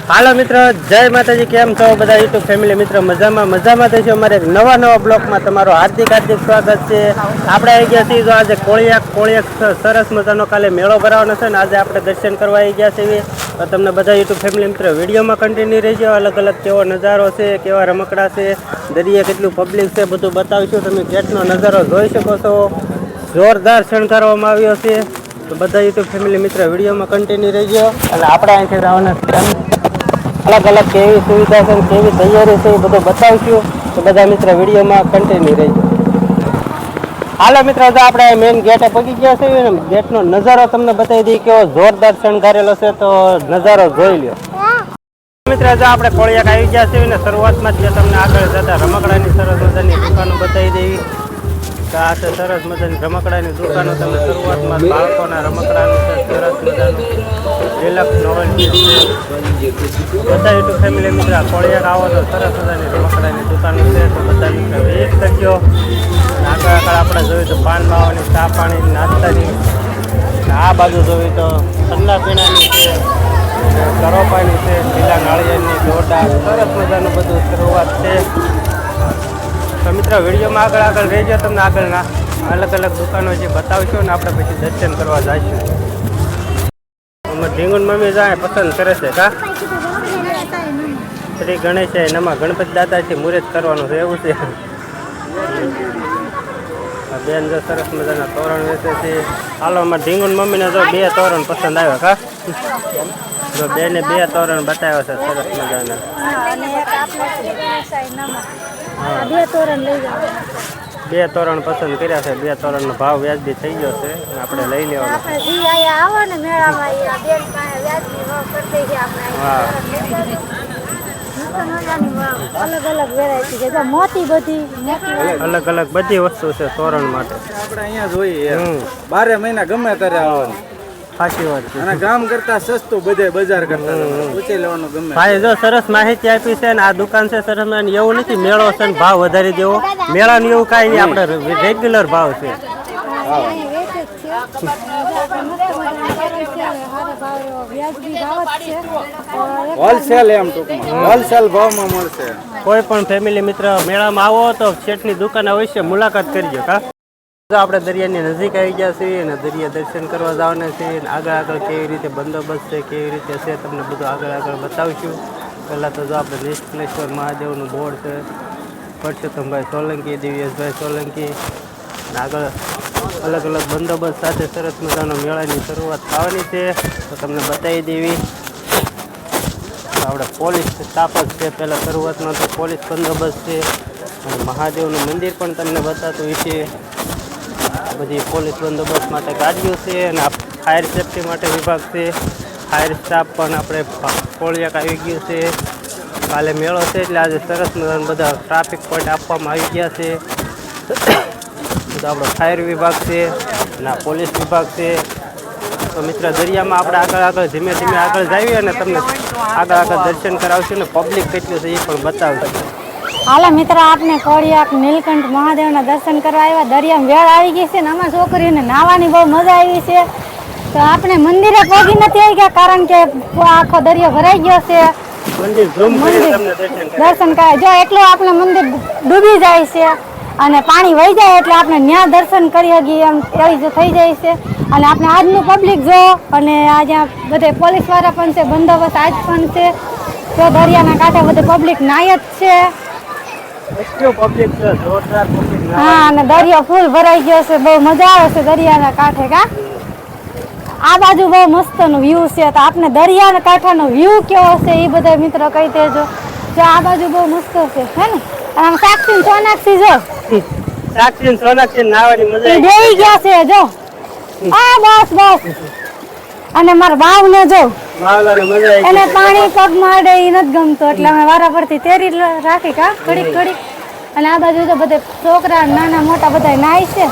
હાલો મિત્રો, જય માતાજી. કેમ છો બધા યુટ્યુબ ફેમિલી મિત્રો? મજામાં થશે. અમારે એક નવા બ્લોગમાં તમારું હાર્દિક સ્વાગત છે. આપણે આવી ગયા છીએ આજે કોળિયાક સરસ મજાનો કાલે મેળો ભરાવાનો છે ને આજે આપણે દર્શન કરવા આવી ગયા છીએ. તો તમને બધા યુટ્યુબ ફેમિલી મિત્રો વિડીયોમાં કન્ટિન્યુ રહેજો. અલગ અલગ કેવો નજારો છે, કેવા રમકડા છે, દરિયા કેટલું પબ્લિક છે બધું બતાવીશું. તમે ગેટનો નજારો જોઈ શકો છો. જોરદાર શણગારવામાં આવ્યો છે. તો બધા યુટ્યુબ ફેમિલી મિત્રો વિડીયોમાં કન્ટિન્યુ રહેજો. અને આપણે અહીંથી જવાના અલગ અલગ કેવી સુવિધા છે, કેવી તૈયારી છે એ બધું બતાવીશું. તો બધા મિત્રો વિડીયોમાં કન્ટિન્યુ રહેજો. હાલો મિત્રો, તો આપણે મેઇન ગેટે પહોંચી ગયા છે ને ગેટનો નજારો તમને બતાવી દઈએ કેવો જોરદાર શણગારેલો છે. તો નજારો જોઈ લ્યો મિત્રો. જો આપણે કોળિયાક આવી ગયા છે ને શરૂઆતમાં જ તમને આગળ જતા રમકડાની સરસ મજાની દુકાનો બતાવી દેવી. આ છે સરસ મજાની રમકડાની દુકાનો. તમે શરૂઆતમાં બાળકોના રમકડાનું છે સરસ મજાનું રિલેક્સ નોવેલ્ટી છે. બધા યુટ્યુબ ફેમિલી મિત્ર કોળિયાક આવો તો સરસ મજાની રમકડાની દુકાનો છે. તો બધા મિત્રો વેચ કરજો. આગળ આપણે જોયું તો પાન માવાની, ચા પાણી, નાસ્તાની. આ બાજુ જોયું તો ઠંડા પીણાની છે, કરોપાની છે, લીલા નાળિયેરની દોડા, સરસ મજાનું બધું શરૂઆત છે. તો મિત્રો વિડીયોમાં આગળ રહેજો. તમને આગળના અલગ અલગ દુકાનો જે બતાવશો ને આપણે પછી દર્શન કરવા જઈશું. ઢીંગુન મમ્મી જાય પસંદ કરે છે કા શ્રી ગણેશ નમા ગણપતિ દાદાથી મુહૂર્ત કરવાનું છે એવું છે. બેન જો સરસ મજાના તોરણ વેચે છે. હાલો અમારે ઢીંગુન મમ્મીને જો 2 તોરણ પસંદ આવ્યા કા જો બેને 2 તોરણ બતાવ્યા છે સરસ મજાના. બે તોરણ પસંદ કર્યા છે. 2 તોરણનો ભાવ વ્યાજબી થઈ ગયો છે, આપણે લઈ લેવાનો. અલગ અલગ બધી વસ્તુ છે તોરણ માટે. આપણે અહીંયા જોઈએ 12 મહિના ગમે ત્યારે આવવાનું. સાચી વાત છે. અને ગામ કરતા સસ્તું બધે બજાર કરતા ઊંચી લેવાનું ગમે. ભાઈ જો સરસ માહિતી આપી છે ને આ દુકાન છે સરસ. એવું નથી મેળો છે ને ભાવ વધારી દેવો. મેળાનું એવું કાંઈ નહીં, આપણે રેગ્યુલર ભાવ છે. હોલસેલ એમ ટૂંકમાં હોલસેલ ભાવમાં મળશે. કોઈ પણ ફેમિલી મિત્ર મેળામાં આવો તો શેઠની દુકાન અવશ્ય મુલાકાત કરજો કા. આપણે દરિયાની નજીક આવી ગયા છીએ અને દરિયા દર્શન કરવા જવાના છીએ. આગળ કેવી રીતે બંદોબસ્ત છે, કેવી રીતે છે તમને બધું આગળ બતાવીશું. પહેલાં તો જો આપણે નિષ્કલેશ્વર મહાદેવનું બોર્ડ છે, પરસોત્તમભાઈ સોલંકી, દિવ્યેશભાઈ સોલંકી. આગળ અલગ અલગ બંદોબસ્ત સાથે સરસ મજાનો મેળાની શરૂઆત થવાની છે. તો તમને બતાવી દેવી. આપણે પોલીસ સ્ટાફ જ છે. પહેલાં શરૂઆતમાં તો પોલીસ બંદોબસ્ત છે અને મહાદેવનું મંદિર પણ તમને બતાતું છે. બધી પોલીસ બંદોબસ્ત માટે ગાડીઓ છે અને ફાયર સેફ્ટી માટે વિભાગ છે. ફાયર સ્ટાફ પણ આપણે કોળિયાક આવી ગયું છે. કાલે મેળો છે એટલે આજે સરસ મજાના બધા ટ્રાફિક પોઈન્ટ આપવામાં આવી ગયા છે. તો આપણો ફાયર વિભાગ છે અને પોલીસ વિભાગ છે. તો મિત્ર દરિયામાં આપણે આગળ ધીમે ધીમે આગળ જઈએ અને તમને આગળ દર્શન કરાવશું ને પબ્લિક કેટલું છે એ પણ બતાવશું. હાલો મિત્રો, આપને કોળિયાક નીલકંઠ મહાદેવના દર્શન કરવા આવ્યા. દરિયામાં વેળ આવી ગઈ છે ને આમાં છોકરીઓને નાહવાની બહુ મજા આવી છે. તો આપણે મંદિરે પહોંચી નથી આવી ગયા કારણ કે આખો દરિયો ભરાઈ ગયો છે. દર્શન કરે જો એટલું આપણે મંદિર ડૂબી જાય છે અને પાણી વહી જાય એટલે આપણે ત્યાં દર્શન કરી શકીએ એમ એવી જો થઈ જાય છે. અને આપણે આજનું પબ્લિક જો અને આજે બધે પોલીસવાળા પણ છે, બંદોબસ્ત આજ પણ છે. તો દરિયાના કાંઠે બધે પબ્લિક નાય જ છે. હા, અને દરિયો ફૂલ ભરાઈ ગયો છે. બહુ મજા આવે છે દરિયાના કાંઠે કા. આ બાજુ બહુ મસ્ત નો વ્યૂ છે. તો આપણે દરિયાના કાંઠાનો વ્યૂ કેવો છે એ બધા મિત્રો કહી દેજો. જો આ બાજુ બહુ મસ્ત છે હે ને. આમ સાક્ષી સોનાક્ષી જો સોનાક્ષી નાવાની મજા બેહી ગયા છે જો. આ બસ અને મારા બાવ ને જો એને પાણી પગ મારે એ નથી ગમતો એટલે અમે વારા પરથી તેરી રાખી કા ઘડીક. અને આ બાજુ તો બધે છોકરા નાના મોટા બધા નાય છે.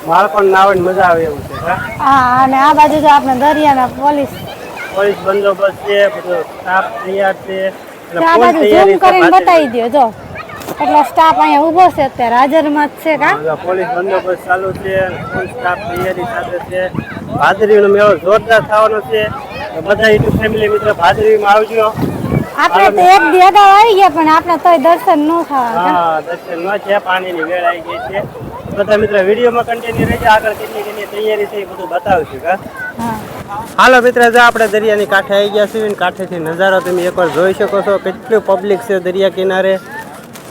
બાળકો નાવાની મજા આવે એવું છે. હા, અને આ બાજુ તો આપણે દરિયાના પોલીસ બંદોબસ્ત છે, બધો સ્ટાફ તૈયાર છે. આ બાજુ ઝૂમ કરીને બતાવી દો જો. એટલે સ્ટાફ અહીંયા ઊભો છે અત્યારે હાજરમાં જ છે કા. પોલીસ બંદોબસ્ત ચાલુ છે, ફૂલ સ્ટાફ તૈયારી સાથે છે. ભાદરીનો મેળો જોરદાર થવાનો છે. તો બધા યુટ્યુબ ફેમિલી મિત્રો ભાદરવીમાં આવજો. આપણે તો એક દી અગાઉ આવી ગયા પણ આપણે તોય દર્શન ન થયા. હા, દર્શન ન છે, પાણીની વેળ આવી ગઈ છે. બધા મિત્રો વિડીયોમાં કન્ટિન્યુ રહેજો, આગળ કેટલી તૈયારી છે એ બધું બતાવશું. હા. હાલો મિત્રો, જો આપણે દરિયાની કાંઠે આવી ગયા છીએ. કાંઠેથી નજારો તમે એકવાર જોઈ શકો છો. કેટલું પબ્લિક છે દરિયા કિનારે,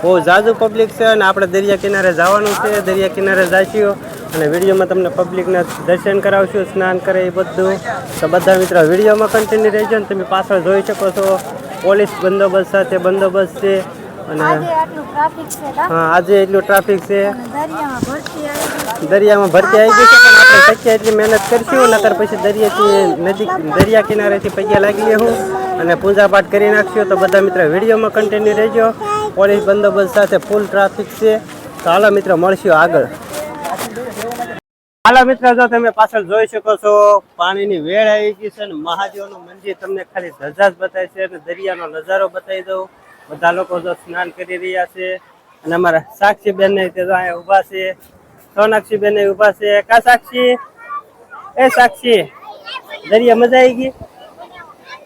બહુ ઝાઝુ પબ્લિક છે. અને આપણે દરિયા કિનારે જવાનું છે, દરિયા કિનારે જઈશું અને વિડીયોમાં તમને પબ્લિકના દર્શન કરાવશું, સ્નાન કરે એ બધું. તો બધા મિત્રો વિડીયોમાં કન્ટિન્યુ રહેજો. ને તમે પાછળ જોઈ શકો છો પોલીસ બંદોબસ્ત સાથે બંદોબસ્ત છે. અને આજે આટલું ટ્રાફિક છે કા? હા, આજે એટલું ટ્રાફિક છે. દરિયામાં ભરતી આવી દરિયામાં ભરતી આવી ગઈ છે, પણ આપણે શક્ય એટલી મહેનત કરશું. નકર પછી દરિયાથી નજીક દરિયા કિનારેથી પૈયા લાગી લેવું અને પૂજાપાઠ કરી નાખશું. તો બધા મિત્રો વિડીયોમાં કન્ટિન્યુ રહેજો. પોલીસ બંદોબસ્ત સાથે ફૂલ ટ્રાફિક છે. તો હાલો મિત્રો, મળશું આગળ. હાલો મિત્રો, જો તમે પાછળ જોઈ શકો છો પાણીની વેળ આવી ગઈ છે. અને મહાદેવનું મંદિર તમને ખાલી ધજા જ બતાવે છે અને દરિયાનો નજારો બતાવી દઉં. બધા લોકો જો સ્નાન કરી રહ્યા છે. અને અમારા સાક્ષી બેન ને તે અહીંયા ઊભા છે, સોનાક્ષી બેન ઊભા છે. કા સાક્ષી? એ સાક્ષી, દરિયા મજા આવી ગઈ?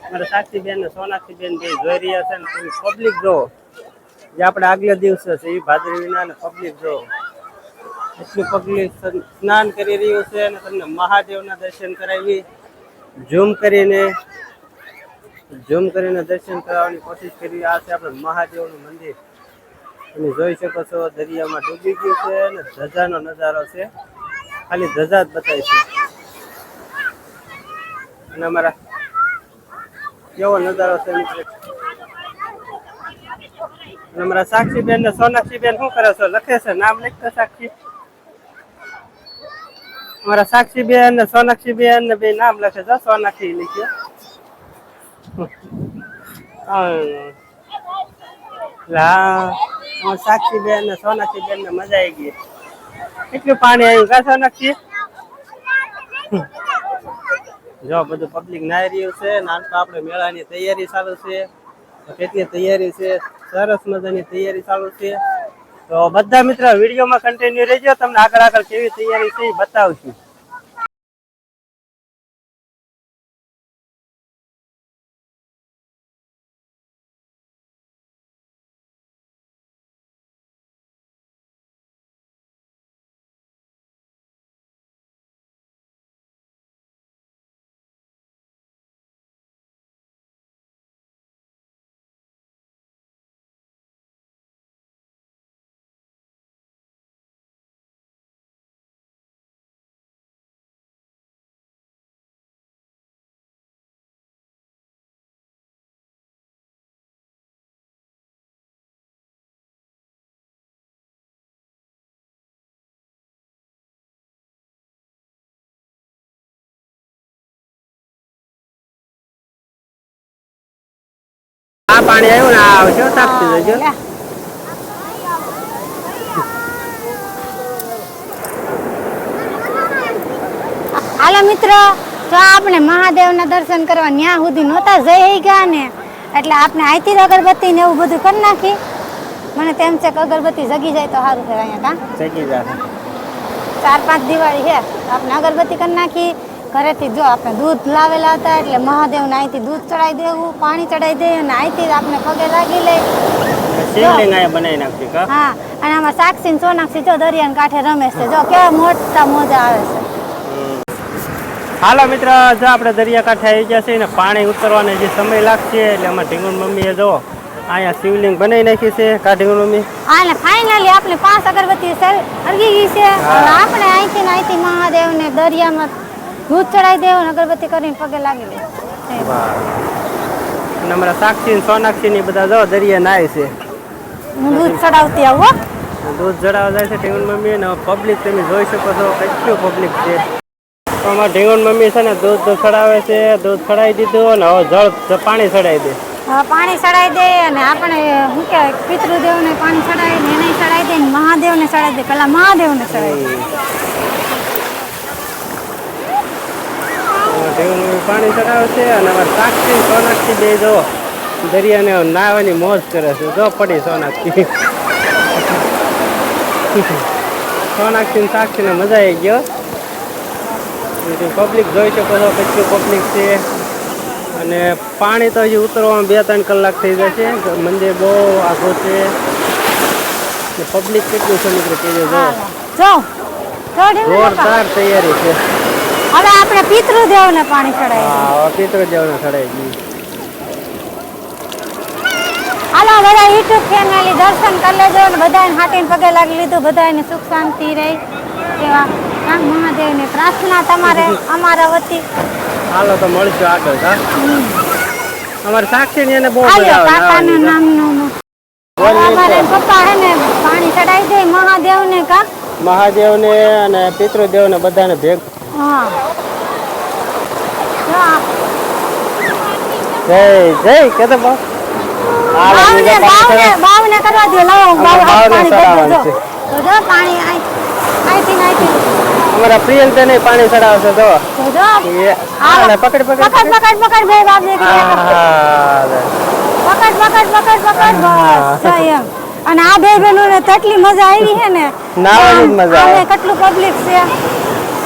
અમારા સાક્ષી બેન ને સોનાક્ષી બેન બે જોઈ રહ્યા છે. ને તમે પબ્લિક જો, જે આપણે આગલા દિવસે છે એ ભાદરવીના, ને પબ્લિક જો એટલું પબ્લિક સ્નાન કરી રહ્યું છે. અને તમને મહાદેવના દર્શન કરાવી ઝૂમ કરીને દર્શન કરાવવાની કોશિશ કરી. આ છે આપણે મહાદેવનું મંદિર. તમે જોઈ શકો છો દરિયામાં ડૂબી ગયું છે અને ધજાનો નજારો છે. ખાલી ધજા જ બતાવી છે. અને અમારા કેવો નજારો છે મિત્રો. અને અમારા સાક્ષી બેન ને સોનાક્ષી બેન શું કરે છે? લખે છે, નામ લખતો સાક્ષી. અમારા સાક્ષી બેન ને સોનાક્ષી બેન ને બે નામ લખે છે. સોનાક્ષી લખ્યો. સાક્ષી બેન ને સોનાક્ષી બેન ને મજા આવી ગઈ. કેટલું પાણી આવ્યું કા સોનાક્ષી? જો બધું પબ્લિક નાઈ રહ્યું છે. નાન તો આપણે મેળાની તૈયારી ચાલુ છે. કેટલી તૈયારી છે, સરસ મજાની તૈયારી ચાલુ છે. તો બધા મિત્રો વિડીયોમાં કન્ટિન્યુ રહેજો. તમને આગળ કેવી તૈયારી છે એ બતાવશું. આ પાણી આવ્યું ને આ આવજો તાપતી જજો. હાલો મિત્રો, જો આપણે મહાદેવના દર્શન કરવા ન્યા સુધી નહોતા જઈ ગયા ને, એટલે આપણે અહીંથી જ અગરબત્તી ને એવું બધું કરી નાખી. મને તેમ છે કે અગરબત્તી જગી જાય તો સારું છે. અહીંયા કા જગી જાય. 4-5 દિવાળી છે, આપણે અગરબત્તી કરી નાખી. ઘરેથી જો આપણે દૂધ લાવેલા હતા એટલે મહાદેવને અહીંથી દૂધ ચડાવી દેવું, પાણી ચડાવી દઈએ અને અહીંથી આપણે પગે લાગી લઈ. શિવલિંગ અહીંયા બનાવી નાખી કા? હા, અને આમાં સાક્ષી ને સોનાક્ષી જો દરિયાના કાંઠે રમે છે. જો કેવા મોટા મોજા આવે છે. હાલો મિત્ર, જો આપણે દરિયા કાંઠે આવી ગયા છે ને પાણી ઉતરવાને જે સમય લાગશે એટલે અમારા ઢીંગુન મમ્મીએ જો અહીંયા શિવલિંગ બનાવી નાખી છે. કા ઢીંગુન મમ્મી? હા, ને ફાઇનલી આપણે 5 અગરબત્તી અરગી ગઈ છે. આપણે અહીંથી મહાદેવને દરિયામાં દૂધ ચડાવી દેવું, અગરબત્તી કરીને પગે લાગી લે. અને અમારા સાક્ષી સોનાક્ષી ની બધા જો દરિયા નાય છે. હું દૂધ ચડાવતી આવું. દૂધ ચડાવવા જાય છે ઢીંગુન મમ્મી. ને પબ્લિક તમે જોઈ શકો છો કેટલું પબ્લિક છે. તો અમારા ઢીંગુન મમ્મી છે ને દૂધ ચડાવે છે. દૂધ ચડાવી દીધું અને હવે પાણી ચડાવી દે. હા, પાણી ચડાવી દે અને આપણે શું કહેવાય પિતૃદેવને પાણી ચડાવી દે, એને ચડાવી દે, મહાદેવને ચડાવી દે. પેલા મહાદેવને ચડાવી દે. પાણી ચડાવે છે અને અમારે સાક્ષી સોનાક્ષી બે જો દરિયાને નાહવાની મોજ કરે છે. જો પડી સોનાક્ષી. સોનાક્ષી સાક્ષી ને મજા આવી ગયો. પબ્લિક જોઈ શકો છો કેટલું પબ્લિક છે. અને પાણી તો હજી ઉતરવામાં 2-3 કલાક થઈ જશે. મંદિર બહુ આઘું છે. પબ્લિક કેટલું છે મિત્રો કહેજો. જો જો ઢીંગલી પપ્પા. જોરદાર તૈયારી છે. હવે આપણે પિતૃદેવને પાણી ચડાવીએ. હા પિતૃદેવને ચડાઈ ગયું. હાલો બધા યુટ્યુબ ફેમિલી દર્શન કરી લેજો અને બધાને હાથીને પગે લાગી લીધું. બધાને સુખ શાંતિ રહી એવા મહાદેવની પ્રાર્થના તમારે અમારા વતી. હાલો તો મળશું આગળ. હા અમારે સાક્ષી ને એને બહુ મજા આલ્યો આવે કાકાનું નાહવાની. નામનું અમારે પપ્પા હે ને પાણી ચડાવી દે મહાદેવને કા. મહાદેવને અને પિતૃદેવને બધાને ભેગ. હા જો આ જય જય કેતો બા. બાવને કરવા દો. લાવો બાવ બાવને પાણી ચડાવવાનું ભરજો. છે. તો જો પાણી અહીંથી અમારા પ્રિયલ તેને પાણી ચડાવશે. જો તો જો હાલે પકડ પકડ પકડ પકડ પકડ ભાઈ બાપ ને હા પકડ પકડ પકડ પકડ બસ જો એમ. અને આ બે બહેનોને તો એટલી મજા આવી છે ને. નાવાની જ મજા આવે. આવે કેટલું પબ્લિક છે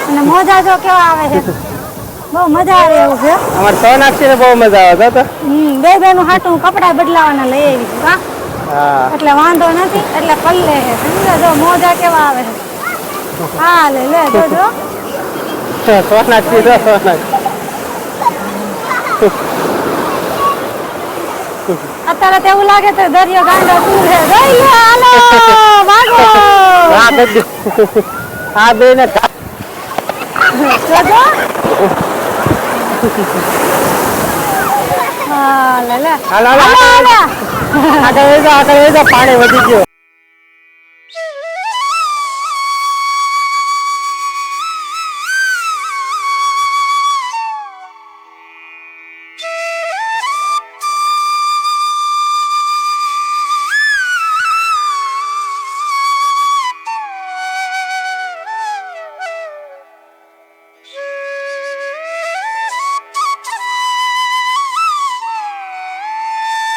અને મોજા જો કેવા આવે છે. બહુ મજા આવે એવું છે. અમારે સોનાક્ષી ને બહુ મજા આવે તો. બે બેનું હાટું કપડા બદલાવાના લઈ આવી છું કા. હા એટલે વાંધો નથી એટલે પલ્લે છે સમજો. જો મોજા કેવા આવે છે. હા લે જો સોનાક્ષી જો સોનાક્ષી. અત્યારે તો એવું લાગે તો દરિયો ગાંડો તું છે. જઈ લે હાલો ભાગો. આ બધું આ બે ને જોજો. હા લે હાલો હાલો આગળ વહી જાઓ, પાણી વધી ગયું.